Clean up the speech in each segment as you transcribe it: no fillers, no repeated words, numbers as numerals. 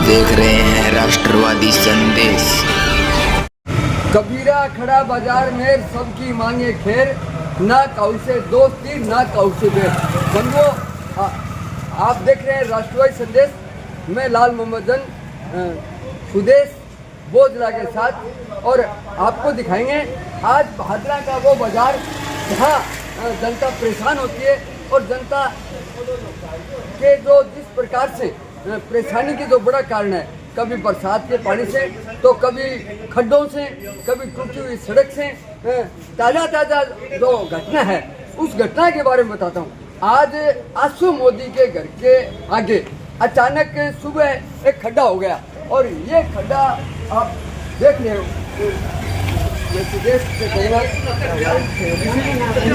देख रहे हैं राष्ट्रवादी संदेश। कबीरा खड़ा बाजार में सबकी मांगे खेर, ना काऊ से दोस्ती ना काऊ से बेर। बंधुओं, आप देख रहे हैं राष्ट्रवादी संदेश। मैं लाल मोहम्मदन सुदेश बोझला के साथ, और आपको दिखाएंगे आज भादरा का वो बाजार जहाँ जनता परेशान होती है, और जनता के जो जिस प्रकार से परेशानी की जो बड़ा कारण है, कभी बरसात के पानी से, तो कभी खड्डों से, कभी टूटी हुई सड़क से। ताज़ा जो घटना है उस घटना के बारे में बताता हूँ। आज आशु मोदी के घर के आगे अचानक सुबह एक खड्डा हो गया, और ये खड्डा आप देख रहे हो। ये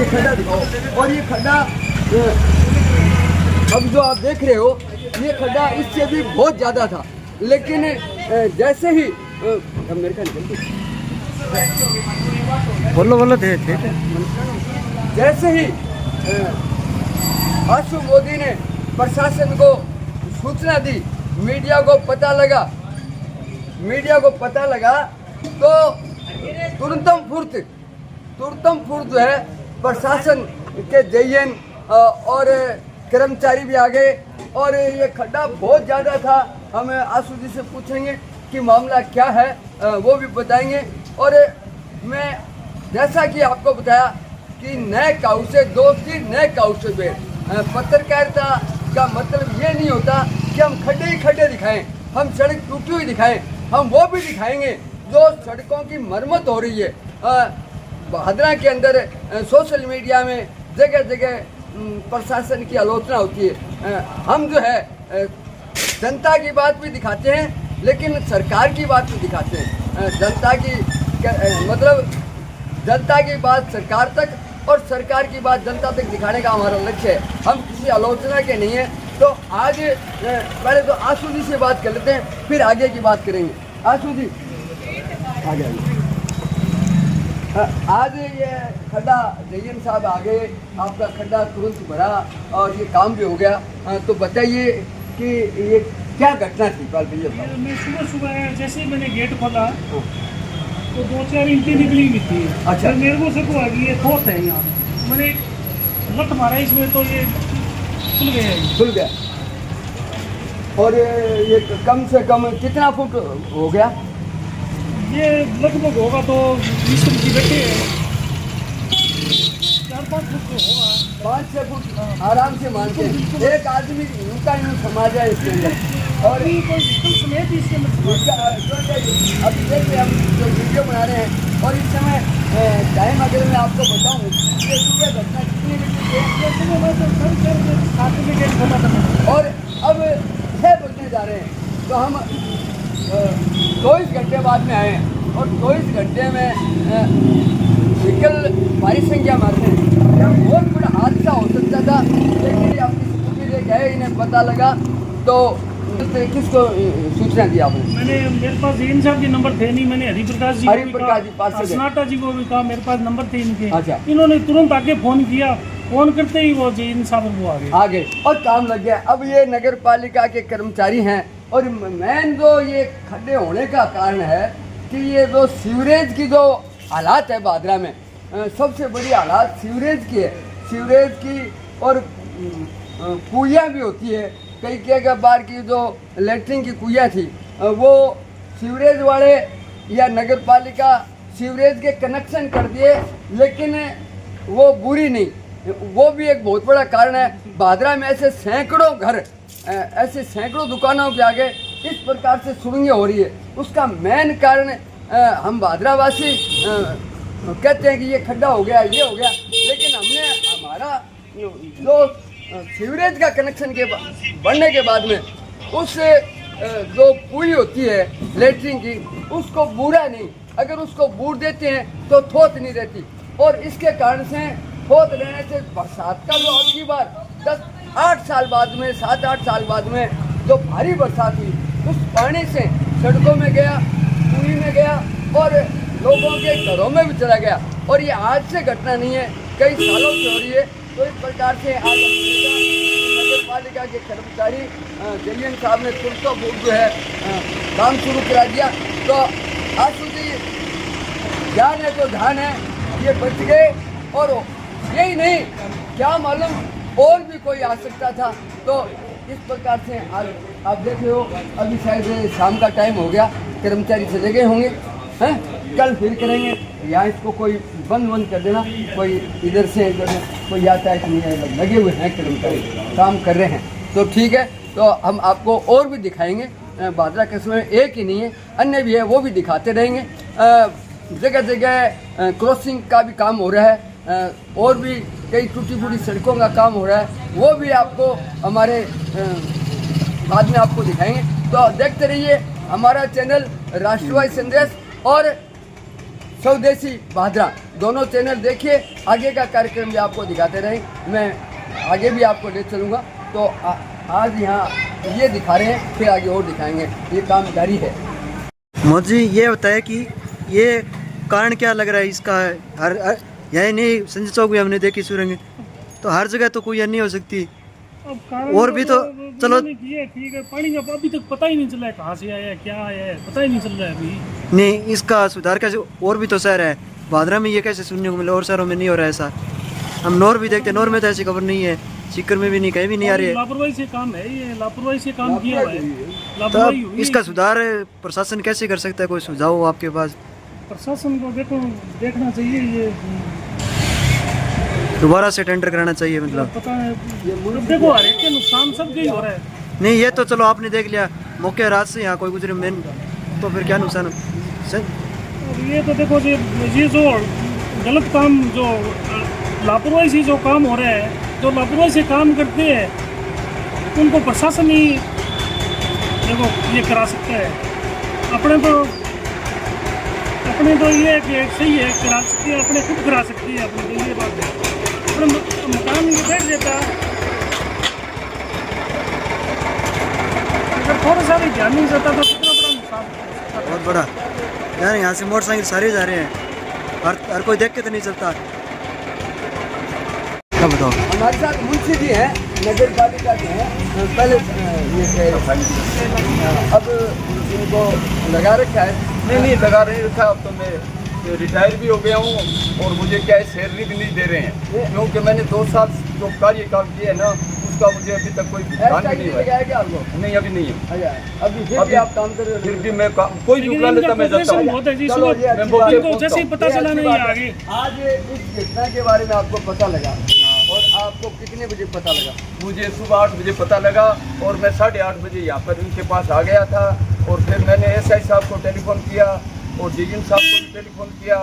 खड्डा दिखाओ, और ये खड्डा अब जो आप देख रहे हो, ये खड्डा इससे भी बहुत ज़्यादा था। लेकिन जैसे ही मेरे ख्याल बोलो जैसे ही आशु मोदी ने प्रशासन को सूचना दी, मीडिया को पता लगा, तो तुरंतम फुर्त जो है प्रशासन के जेईएन और कर्मचारी भी आ गए, और ये खड्डा बहुत ज़्यादा था। हम आशु जी से पूछेंगे कि मामला क्या है, वो भी बताएंगे। और मैं जैसा कि आपको बताया कि नए काऊ से दोस्ती नए काऊ से बेर। पत्रकारिता का मतलब ये नहीं होता कि हम खड्डे ही खड्डे दिखाएं, हम सड़क टूटी हुई दिखाएं। हम वो भी दिखाएंगे जो सड़कों की मरम्मत हो रही है। भादरा के अंदर सोशल मीडिया में जगह जगह प्रशासन की आलोचना होती है। हम जो है जनता की बात भी दिखाते हैं, लेकिन सरकार की बात भी दिखाते हैं। जनता की बात सरकार तक, और सरकार की बात जनता तक दिखाने का हमारा लक्ष्य है। हम किसी आलोचना के नहीं है। तो आज पहले तो आशु जी से बात कर लेते हैं, फिर आगे की बात करेंगे। आशु जी आगे आज ये खड्डा जेईएन साहब आ गए, आपका खड्डा तुरंत भरा और ये काम भी हो गया। तो बताइए कि ये क्या घटना थी? मैं सुबह जैसे ही मैंने गेट खोला तो 2-4 ईंटें निकली हुई थी। अच्छा। तो मेरे को सबको आ गई, ये ठोस है यहाँ। मैंने लत मारा इसमें, तो ये खुल गया। और ये कम से कम कितना फुट हो गया? ये लगभग होगा तो 20 फुट की गड्ढे है, 4-5 फुट तो होगा। 5-6 फुट आराम से मानते हैं। एक आदमी उनका यूँ समा जाए इसके अंदर। और कोई समेत इसके अब देखिए हम जो वीडियो बना रहे हैं, और इस समय टाइम अगर मैं आपको बताऊँ, ये सुबह घटना कितनी बजे, और अब 6 बजने जा रहे हैं। तो हम 24 घंटे बाद में आए हैं, और 24 घंटे में व्हीकल भारी संख्या मारते हैं। यह बहुत बड़ा हादसा हो सकता था, लेकिन आपकी स्कूटी ले गए, इन्हें पता लगा। तो किसको सूचना दी आपने? मेरे पास जेईएन साहब के नंबर थे नहीं। मैंने हरिप्रकाश जी सनाटा जी को भी कहा, मेरे पास नंबर थे इनके। अच्छा। इन्होंने तुरंत आके फ़ोन किया, फ़ोन करते ही वो जेईएन साहब वो आ गए और काम लग गया। अब ये नगर पालिका के कर्मचारी हैं, और मेन जो ये खड्डे होने का कारण है कि ये जो सीवरेज की जो हालात है भादरा में, सबसे बड़ी हालात सीवरेज की है। सीवरेज की और कुइयाँ भी होती है। कई जगह बार की जो लेटरिन की कुइयाँ थी, वो सीवरेज वाले या नगर पालिका सीवरेज के कनेक्शन कर दिए, लेकिन वो बुरी नहीं। वो भी एक बहुत बड़ा कारण है। भादरा में ऐसे सैकड़ों घर, ऐसे सैकड़ों दुकानों के आगे इस प्रकार से सुरंगें हो रही है। उसका मेन कारण हम भादरावासी कहते हैं कि ये खड्डा हो गया, ये हो गया, लेकिन हमने हमारा जो सीवरेज का कनेक्शन के बढ़ने के बाद में उस जो कुई होती है लेटरिन की, उसको बूढ़ा नहीं, अगर उसको बूढ़ देते हैं तो थोत नहीं रहती। और इसके कारण से थोत रहने से बरसात का जो अगली बार 7-8 साल बाद में जो भारी बरसात हुई, उस पानी से सड़कों में गया, कुई में गया, और लोगों के घरों में भी चला गया। और ये आज से घटना नहीं है, कई सालों से हो रही है। तो इस प्रकार से आज नगर नगर पालिका के कर्मचारी जयन साहब ने तुरंत जो है काम शुरू करा दिया। तो आशु जी, ध्यान है तो ध्यान है, ये बच गए। और यही नहीं, क्या मालूम और भी कोई आ सकता था। तो इस प्रकार से आज आप देख रहे हो, अभी शायद शाम का टाइम हो गया, कर्मचारी चले गए होंगे हैं, कल फिर करेंगे। यहाँ इसको कोई बंद कर देना, कोई इधर से इधर से कोई यातायात नहीं है, लगे हुए हैं कर्मचारी, काम कर रहे हैं। तो ठीक है, तो हम आपको और भी दिखाएंगे। भादरा कस्बे में एक ही नहीं है, अन्य भी है, वो भी दिखाते रहेंगे। जगह जगह क्रॉसिंग का भी काम हो रहा है, और भी कई टूटी फूटी सड़कों का काम हो रहा है, वो भी आपको हमारे बाद में आपको दिखाएंगे। तो देखते रहिए हमारा चैनल राष्ट्रवादी संदेश और स्वदेशी भादरा, दोनों चैनल देखिए। आगे का कार्यक्रम भी आपको दिखाते रहें, मैं आगे भी आपको ले चलूँगा। तो आज यहाँ ये दिखा रहे हैं, फिर आगे और दिखाएंगे, ये काम जारी है। मोदी जी, ये होता है कि ये कारण क्या लग रहा है इसका? हर यही नहीं, संजय चौक भी हमने देखी सुरंग, तो हर जगह तो कोई नहीं हो सकती। अब कारण और भी तो चलो ये ठीक है, पानी का अभी तक पता ही नहीं चला है कहाँ से आया है, क्या आया है, पता ही नहीं चल रहा है अभी। नहीं, इसका सुधार कैसे? और भी तो शहर है, भादरा में ये कैसे सुनने को मिला, और शहरों में नहीं हो रहा है ऐसा। हम नौर भी देखते, नौर में तो ऐसी खबर नहीं है, सीकर में भी नहीं, कहीं भी नहीं आ रही है। लापरवाही से काम है, ये लापरवाही से काम किया हुआ है, तो लापरवाही अब हुई है। इसका सुधार प्रशासन कैसे कर सकता है? कोई सुझाव हो आपके पास? प्रशासन को देखना चाहिए, ये दोबारा से टेंडर कराना चाहिए, मतलब पता है। अब देखो हर एक के नुकसान सबके ही हो रहा है। नहीं, ये तो चलो आपने देख लिया, मौके रात से यहाँ कोई गुजरे मेन, तो फिर क्या नुकसान अब ये तो देखो ये जो गलत काम, जो लापरवाही से जो काम हो रहा है, जो लापरवाही से काम करते हैं उनको प्रशासन ही देखो ये करा सकता है। अपने तो ये कि सही है, करा सकती है, अपने खुद करा सकती है, अपने तो ये बात है। अपने मकान में बैठ देता, अगर थोड़ा सा भी ध्यान नहीं देता तो कितना बड़ा नुकसान, बहुत बड़ा। यार यहाँ से मोटरसाइकिल सारे जा रहे हैं, हर कोई देख के तो नहीं चलता। क्या बताओ? हमारे साथ मुंशी जी हैं, नगर पालिका के हैं, पहले ये अब इनको लगा रखा है। नहीं लगा नहीं रखा, अब तो मैं रिटायर भी हो गया हूँ और मुझे क्या है सैलरी भी नहीं दे रहे हैं, क्योंकि मैंने 2 साल जो कार्य काम किया है ना, उसका मुझे अभी तक कोई भुगतान भी नहीं हुआ है। क्या आपको? नहीं, अभी नहीं है। अभी फिर भी आप काम कर रहे हो? फिर भी मैं कोई भी बुला लेता मैं जाता हूँ। चलो, जैसे ही पता चला नहीं आगे। आज इस घटना के बारे में आपको पता लगा, और आपको कितने बजे पता लगा? मुझे सुबह 8 बजे पता लगा और मैं 8:30 बजे यहाँ पर उनके पास आ गया था। और फिर मैंने एसआई साहब को टेलीफोन किया और डीएम साहब को भी टेलीफोन किया,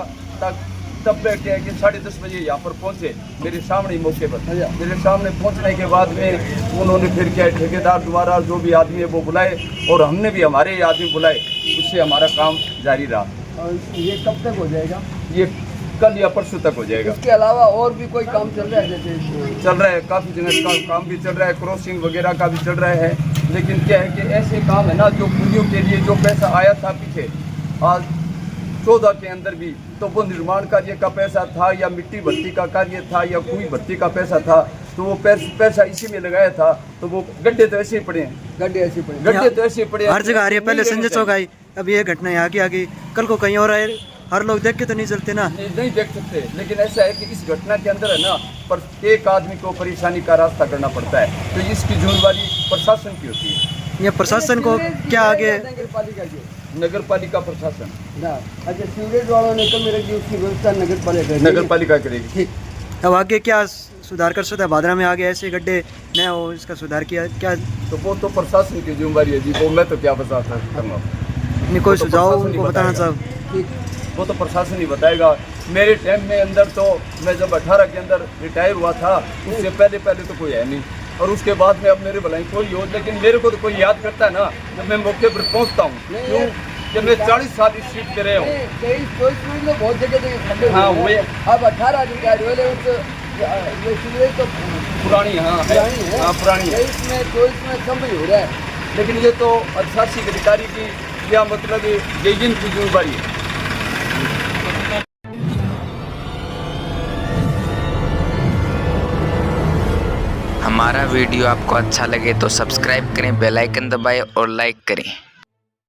तब बैठे कि 10:30 बजे यहाँ पर पहुँचे, मेरे सामने ही मौके पर। मेरे सामने पहुँचने के बाद में उन्होंने फिर क्या ठेकेदार द्वारा जो भी आदमी है वो बुलाए, और हमने भी हमारे आदमी बुलाए, उससे हमारा काम जारी रहा। और ये कब तक हो जाएगा? ये कल या परसों तक हो जाएगा। इसके अलावा और भी कोई काम चल रहा है? जैसे चल रहा है, काफ़ी जगह का काम भी चल रहा है, क्रॉसिंग वगैरह का भी चल रहा है। लेकिन क्या है कि ऐसे काम है ना, जो पूंजियों के लिए जो पैसा आया था पीछे आज 14 के अंदर भी, तो वो निर्माण कार्य का पैसा था या मिट्टी भर्ती का कार्य था या कुएं भर्ती का पैसा था, तो वो पैसा इसी में लगाया था, तो वो गड्ढे तो ऐसे ही पड़े हैं, गड्ढे ऐसे पड़े, गड्ढे तो ऐसे ही पड़े हैं। हर जगह आ रही है, पहले संजय चौक आई, अब ये घटना यहाँ की आ गई, कल को कहीं और आए, हर लोग देख के तो नहीं चलते ना। नहीं देख सकते, लेकिन ऐसा है कि इस घटना के अंदर है ना, पर एक आदमी को परेशानी का रास्ता करना पड़ता है, तो इसकी जिम्मेदारी प्रशासन की होती है। ये प्रशासन को क्या आगे? नगर पालिका की, नगर पालिका प्रशासन, अच्छा सीवरेज वालों ने तो मेरे की उसकी व्यवस्था नगर पालिका करेगी। ठीक। अब आगे क्या सुधार कर सकता है? भादरा में आगे ऐसे गड्ढे न हो, इसका सुधार किया क्या? तो वो तो प्रशासन की जिम्मेदारी है जी, वो मैं तो क्या बता सकता हूँ। नहीं, कोई तो सुझाव प्रशासन ही उनको बताना बताएगा। साहब? ठीक, वो तो प्रशासन ही बताएगा। मेरे टाइम में अंदर तो मैं जब 18 के अंदर रिटायर हुआ था, उससे पहले तो कोई है नहीं, और उसके बाद में अब मेरे भलाई कोई हो, लेकिन मेरे को तो कोई याद करता है ना जब मैं मौके पर पहुंचता हूँ, क्यों कि मैं 40 साल इस सीट पे रहे हूँ। तो बहुत जगह खड्डे हाँ, हुए। अब 18 अधिकारी वाले ये सीवरेज तो पुरानी, हाँ पुरानी है, हाँ पुरानी है, इसमें तो इसमें कम ही हो रहा है। लेकिन ये तो अधिशासी अधिकारी की या मतलब ये जिनकी जिम्मेदारी है। हमारा वीडियो आपको अच्छा लगे तो सब्सक्राइब करें, बेल आइकन दबाएं और लाइक करें।